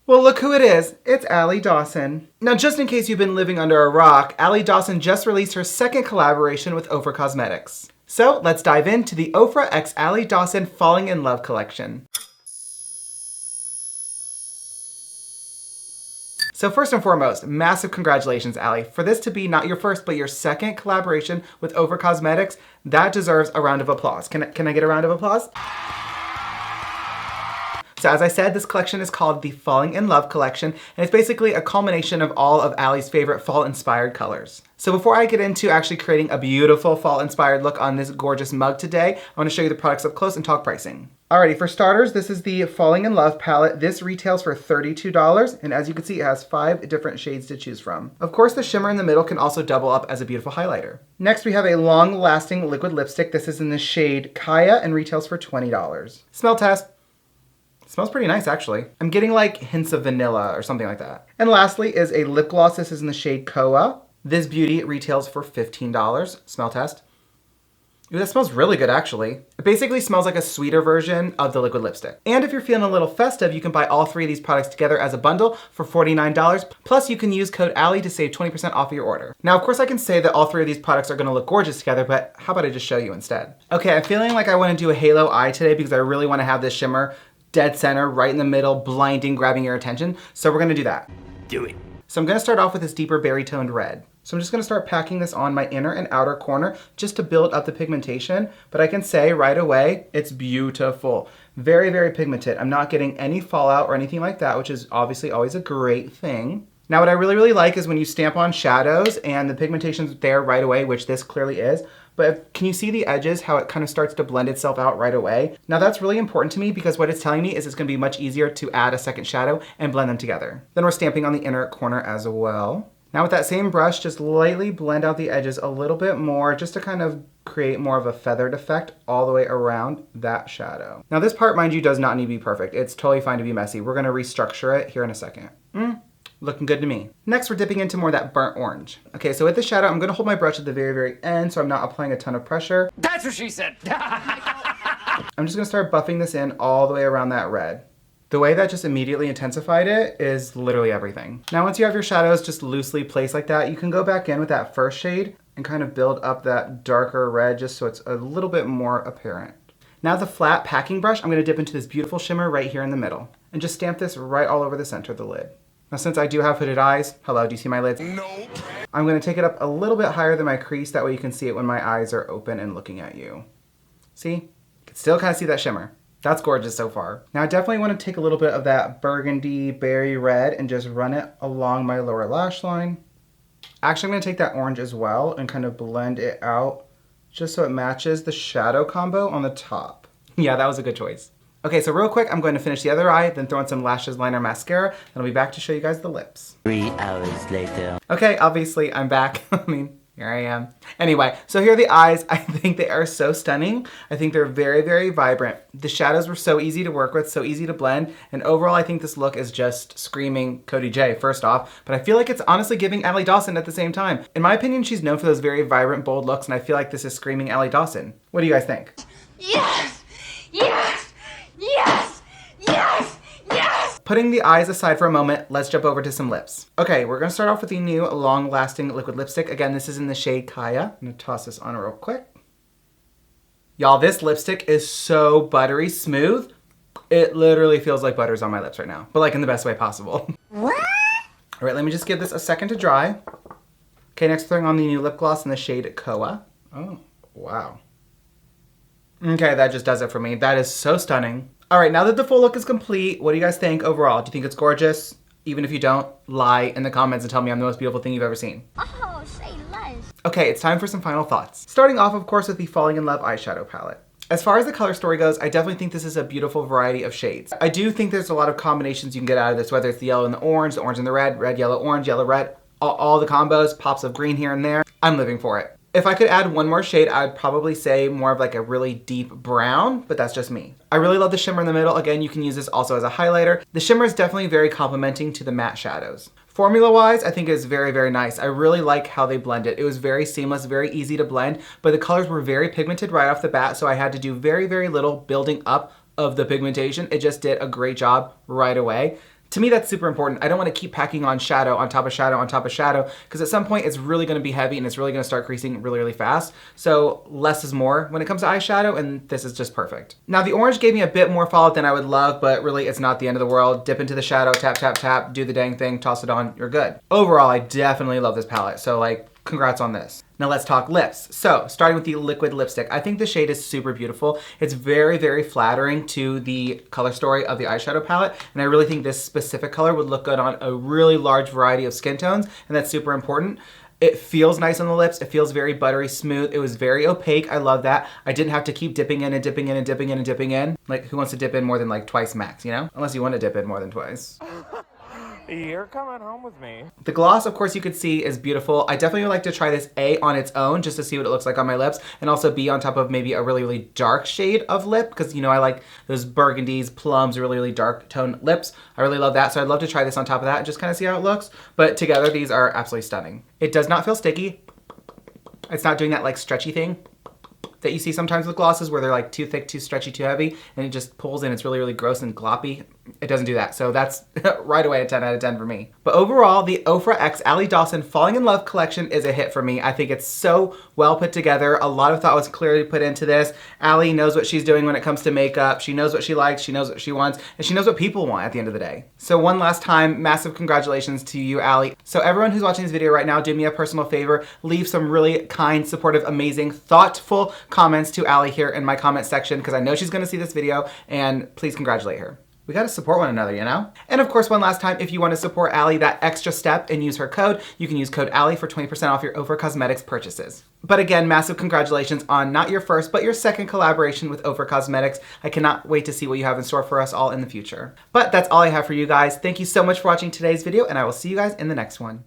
Well, look who it is. It's Allie Dawson. Now, just in case you've been living under a rock, Allie Dawson just released her second collaboration with Ofra Cosmetics. So let's dive into the Ofra x Allie Dawson Falling in Love collection. So first and foremost, massive congratulations, Allie. For this to be not your first, but your second collaboration with Ofra Cosmetics, that deserves a round of applause. Can I get a round of applause? So as I said, this collection is called the Falling in Love collection, and it's basically a culmination of all of Allie's favorite fall-inspired colors. So before I get into actually creating a beautiful fall-inspired look on this gorgeous mug today, I want to show you the products up close and talk pricing. Alrighty, for starters, this is the Falling in Love palette. This retails for $32, and as you can see, it has 5 different shades to choose from. Of course, the shimmer in the middle can also double up as a beautiful highlighter. Next, we have a long-lasting liquid lipstick. This is in the shade Kaya and retails for $20. Smell test. It smells pretty nice, actually. I'm getting like hints of vanilla or something like that. And lastly is a lip gloss. This is in the shade Koa. This beauty retails for $15. Smell test. Ooh, that smells really good, actually. It basically smells like a sweeter version of the liquid lipstick. And if you're feeling a little festive, you can buy all 3 of these products together as a bundle for $49. Plus, you can use code Allie to save 20% off of your order. Now, of course, I can say that all 3 of these products are gonna look gorgeous together, but how about I just show you instead? Okay, I'm feeling like I wanna do a halo eye today because I really wanna have this shimmer dead center, right in the middle, blinding, grabbing your attention. So we're gonna do that. Do it. So I'm gonna start off with this deeper berry toned red. So I'm just gonna start packing this on my inner and outer corner just to build up the pigmentation. But I can say right away, it's beautiful. Very, very pigmented. I'm not getting any fallout or anything like that, which is obviously always a great thing. Now what I really, really like is when you stamp on shadows and the pigmentation's there right away, which this clearly is, but can you see the edges, how it kind of starts to blend itself out right away? Now that's really important to me because what it's telling me is it's gonna be much easier to add a second shadow and blend them together. Then we're stamping on the inner corner as well. Now with that same brush, just lightly blend out the edges a little bit more just to kind of create more of a feathered effect all the way around that shadow. Now this part, mind you, does not need to be perfect. It's totally fine to be messy. We're gonna restructure it here in a second. Looking good to me. Next, we're dipping into more of that burnt orange. Okay, so with the shadow, I'm gonna hold my brush at the very, very end so I'm not applying a ton of pressure. That's what she said. I'm just gonna start buffing this in all the way around that red. The way that just immediately intensified it is literally everything. Now, once you have your shadows just loosely placed like that, you can go back in with that first shade and kind of build up that darker red just so it's a little bit more apparent. Now the flat packing brush, I'm gonna dip into this beautiful shimmer right here in the middle and just stamp this right all over the center of the lid. Now since I do have hooded eyes, hello, do you see my lids? No. I'm gonna take it up a little bit higher than my crease, that way you can see it when my eyes are open and looking at you. See? You can still kind of see that shimmer. That's gorgeous so far. Now I definitely wanna take a little bit of that burgundy berry red and just run it along my lower lash line. Actually, I'm gonna take that orange as well and kind of blend it out just so it matches the shadow combo on the top. Yeah, that was a good choice. Okay, so real quick, I'm going to finish the other eye, then throw in some lashes, liner, mascara, and I'll be back to show you guys the lips. 3 hours later. Okay, obviously I'm back. I mean, here I am. Anyway, so here are the eyes. I think they are so stunning. I think they're very, very vibrant. The shadows were so easy to work with, so easy to blend, and overall I think this look is just screaming Cody J, first off, but I feel like it's honestly giving Allie Dawson at the same time. In my opinion, she's known for those very vibrant, bold looks, and I feel like this is screaming Allie Dawson. What do you guys think? Yes! Yes! Yes! Yes! Yes! Putting the eyes aside for a moment, let's jump over to some lips. Okay, we're gonna start off with the new long-lasting liquid lipstick. Again, this is in the shade Kaya. I'm gonna toss this on real quick. Y'all, this lipstick is so buttery smooth. It literally feels like butter's on my lips right now, but like in the best way possible. What? All right, let me just give this a second to dry. Okay, next throwing on the new lip gloss in the shade Koa. Oh, wow. Okay, that just does it for me. That is so stunning. All right, now that the full look is complete, what do you guys think overall? Do you think it's gorgeous? Even if you don't, lie in the comments and tell me I'm the most beautiful thing you've ever seen. Oh, say less. Okay, it's time for some final thoughts. Starting off, of course, with the Falling in Love eyeshadow palette. As far as the color story goes, I definitely think this is a beautiful variety of shades. I do think there's a lot of combinations you can get out of this, whether it's the yellow and the orange and the red, red, yellow, orange, yellow, red, all the combos, pops of green here and there. I'm living for it. If I could add one more shade, I'd probably say more of like a really deep brown, but that's just me. I really love the shimmer in the middle. Again, you can use this also as a highlighter. The shimmer is definitely very complementing to the matte shadows. Formula-wise, I think it's very, very nice. I really like how they blend it. It was very seamless, very easy to blend, but the colors were very pigmented right off the bat, so I had to do very, very little building up of the pigmentation. It just did a great job right away. To me, that's super important. I don't want to keep packing on shadow on top of shadow on top of shadow, because at some point it's really going to be heavy and it's really going to start creasing really, really fast. So less is more when it comes to eyeshadow, and this is just perfect. Now the orange gave me a bit more fallout than I would love, but really it's not the end of the world. Dip into the shadow, tap, tap, tap, do the dang thing, toss it on, you're good. Overall, I definitely love this palette. So like, congrats on this. Now let's talk lips. So starting with the liquid lipstick, I think the shade is super beautiful. It's very, very flattering to the color story of the eyeshadow palette. And I really think this specific color would look good on a really large variety of skin tones. And that's super important. It feels nice on the lips. It feels very buttery smooth. It was very opaque. I love that. I didn't have to keep dipping in and dipping in and dipping in and dipping in. Like, who wants to dip in more than like twice max, you know? Unless you want to dip in more than twice. You're coming home with me. The gloss, of course, you could see is beautiful. I definitely would like to try this A on its own just to see what it looks like on my lips, and also B on top of maybe a really, really dark shade of lip, because, you know, I like those burgundies, plums, really, really dark tone lips. I really love that, so I'd love to try this on top of that and just kind of see how it looks. But together, these are absolutely stunning. It does not feel sticky. It's not doing that like stretchy thing that you see sometimes with glosses where they're like too thick, too stretchy, too heavy, and it just pulls in. It's really, really gross and gloppy. It doesn't do that. So that's right away a 10 out of 10 for me. But overall, the Ofra X Allie Dawson Falling in Love collection is a hit for me. I think it's so well put together. A lot of thought was clearly put into this. Allie knows what she's doing when it comes to makeup. She knows what she likes, she knows what she wants, and she knows what people want at the end of the day. So one last time, massive congratulations to you, Allie. So everyone who's watching this video right now, do me a personal favor. Leave some really kind, supportive, amazing, thoughtful comments to Allie here in my comment section, because I know she's gonna see this video, and please congratulate her. We gotta support one another, you know? And of course, one last time, if you wanna support Allie that extra step and use her code, you can use code Allie for 20% off your Ofra Cosmetics purchases. But again, massive congratulations on not your first, but your second collaboration with Ofra Cosmetics. I cannot wait to see what you have in store for us all in the future. But that's all I have for you guys. Thank you so much for watching today's video, and I will see you guys in the next one.